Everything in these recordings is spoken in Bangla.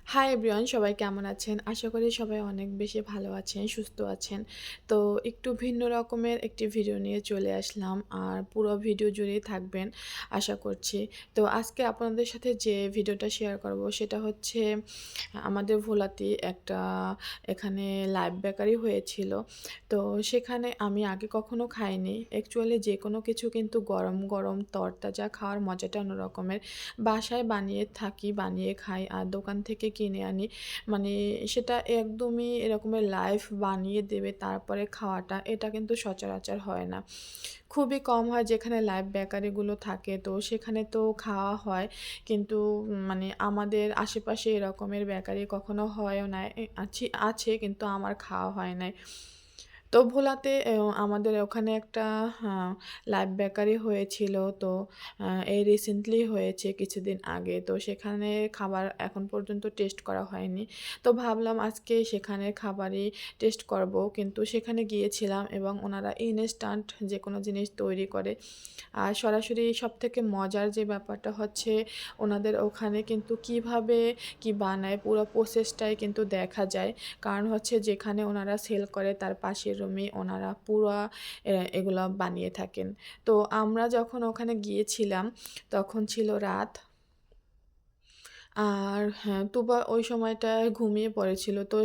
হাই এভরিওয়ান, সবাই কেমন আছেন? আশা করি সবাই অনেক বেশি ভালো আছেন, সুস্থ আছেন। তো একটু ভিন্ন রকমের একটি ভিডিও নিয়ে চলে আসলাম। আর পুরো ভিডিও জুড়েই থাকবেন আশা করছি। তো আজকে আপনাদের সাথে যে ভিডিওটা শেয়ার করব সেটা হচ্ছে আমাদের ভোলাতে একটা এখানে লাইভ বেকারি হয়েছিল। তো সেখানে আমি আগে কখনো খাইনি। অ্যাকচুয়ালি যেকোনো কিছু কিন্তু গরম, গরম তরতাজা খাওয়ার মজাটা অন্যরকমের। বাসায় বানিয়ে থাকি, বানিয়ে খাই আর দোকান থেকে কিনে আনি। মানে সেটা একদমই এরকমের লাইভ বানিয়ে দেবে তারপরে খাওয়াটা, এটা কিন্তু সচরাচর হয় না। খুবই কম হয় যেখানে লাইভ বেকারিগুলো থাকে, তো সেখানে তো খাওয়া হয়। কিন্তু মানে আমাদের আশেপাশে এরকমের বেকারি কখনো হয়ও নাই। আছে কিন্তু আমার খাওয়া হয় নাই। তো ভোলাতে আমাদের ওখানে একটা হ্যাঁ, লাইভ বেকারি হয়েছিল। তো এই রিসেন্টলি হয়েছে কিছুদিন আগে। তো সেখানে খাবার এখন পর্যন্ত টেস্ট করা হয়নি। তো ভাবলাম আজকে সেখানের খাবারই টেস্ট করব। কিন্তু সেখানে গিয়েছিলাম এবং ওনারা ইনস্ট্যান্ট যেকোনো জিনিস তৈরি করে। আর সরাসরি সবথেকে মজার যে ব্যাপারটা হচ্ছে ওনাদের ওখানে কিন্তু কিভাবে কি বানায় পুরো প্রসেসটাই কিন্তু দেখা যায়। কারণ হচ্ছে যেখানে ওনারা সেল করে তার পাশের রুমেই ওনারা পুরা এগুলা বানিয়ে থাকেন। তো আমরা যখন ওখানে গিয়েছিলাম তখন ছিল রাত। আর হ্যাঁ, তুবা ওই সময়টায় ঘুমিয়ে পড়েছিল। তো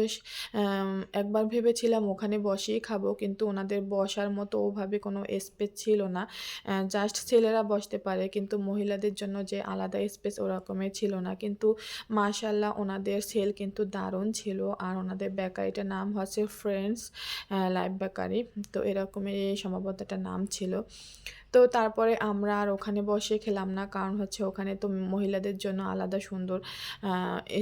একবার ভেবেছিলাম ওখানে বসেই খাবো, কিন্তু ওনাদের বসার মতো ওভাবে কোনো স্পেস ছিল না। জাস্ট ছেলেরা বসতে পারে, কিন্তু মহিলাদের জন্য যে আলাদা স্পেস ওরকমের ছিল না। কিন্তু মাশাআল্লাহ ওনাদের সেল কিন্তু দারুণ ছিল। আর ওনাদের বেকারিটার নাম হচ্ছে ফ্রেন্ডস লাইভ বেকারি। তো এরকমই সম্ভবত একটা নাম ছিল। তো তারপরে আমরা আর ওখানে বসে খেলাম না। কারণ হচ্ছে ওখানে তো মহিলাদের জন্য আলাদা সুন্দর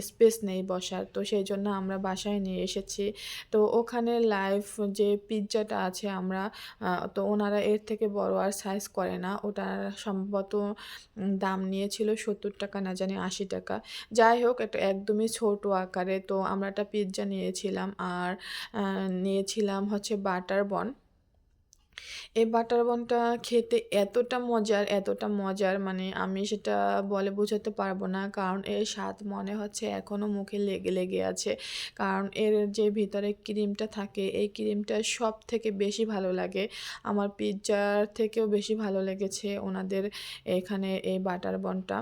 স্পেস নেই বসার। তো সেইজন্য আমরা বাসায় নিয়ে এসেছি। তো ওখানে লাইভ যে পিজ্জাটা আছে আমরা তো ওনারা এর থেকে বড় আর সাইজ করে না। ওটার সম্ভবত দাম নিয়েছিল ৳৭০ না জানি ৳৮০। যাই হোক এটা একদমই ছোট আকারে। তো আমরা একটা পিজ্জা নিয়েছিলাম আর নিয়েছিলাম হচ্ছে বাটার বন। এই বাটার বনটা খেতে এতটা মজার মানে আমি সেটা বলে বোঝাতে পারবো না। কারণ এর স্বাদ মনে হচ্ছে এখনও মুখে লেগে আছে। কারণ এর যে ভিতরে ক্রিমটা থাকে, এই ক্রিমটা সবথেকে বেশি ভালো লাগে। আমার পিজ্জার থেকেও বেশি ভালো লেগেছে ওনাদের এখানে এই বাটার বনটা।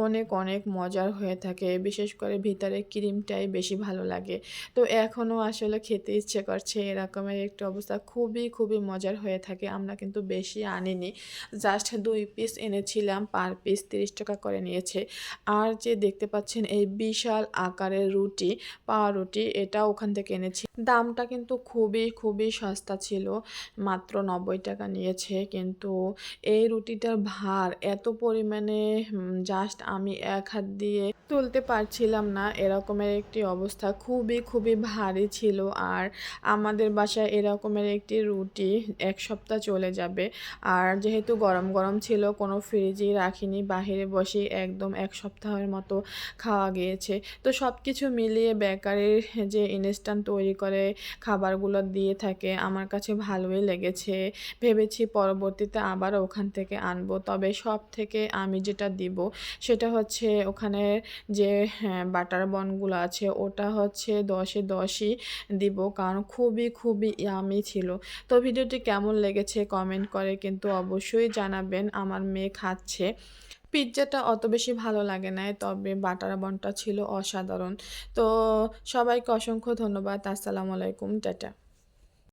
অনেক মজার হয়ে থাকে। বিশেষ করে ভিতরে ক্রিমটাই বেশি ভালো লাগে। তো এখনও আসলে খেতে ইচ্ছে করছে, এরকমের একটা অবস্থা। খুবই মজার হয়ে থাকে। আমরা কিন্তু বেশি আনিনি। জাস্ট ২ পিস এনেছিলাম। পার পিস ৳৩০ করে নিয়েছে। আর যে দেখতে পাচ্ছেন এই বিশাল আকারের রুটি, পাউরুটি, এটা ওখান থেকে এনেছি। দামটা কিন্তু খুবই সস্তা ছিল। মাত্র ৳৯০ নিয়েছে। কিন্তু এই রুটিটার ভার এত পরিমাণে জাস্ট আমি এক হাত দিয়ে তুলতে পারছিলাম না, এরকমের একটি অবস্থা। খুবই ভারী ছিল। আর আমাদের বাসায় এরকমের একটি রুটি ১ সপ্তাহ চলে যাবে। আর যেহেতু গরম ছিল, কোনো ফ্রিজেই রাখিনি, বাহিরে বসেই একদম ১ সপ্তাহের মতো খাওয়া গিয়েছে। তো সবকিছু মিলিয়ে বেকারির যে ইনস্ট্যান্ট তৈরি করে খাবারগুলো দিয়ে থাকে আমার কাছে ভালোই লেগেছে। ভেবেছি পরবর্তীতে আবারও ওখান থেকে আনবো। তবে সবথেকে আমি যেটা দিব সেটা হচ্ছে ওখানে যে বাটার বনগুলো আছে ওটা হচ্ছে ১০ এ ১০ই দিব। কারণ খুবই ইয়াম্মি ছিল। তো ভিডিওটি কেমন লেগেছে কমেন্ট করে কিন্তু অবশ্যই জানাবেন। আমার মেয়ে খাচ্ছে। পিজ্জাটা অত বেশি ভালো লাগে নাই, তবে বাটার বনটা ছিল অসাধারণ। তো সবাইকে অসংখ্য ধন্যবাদ। আসসালামু আলাইকুম। টাটা।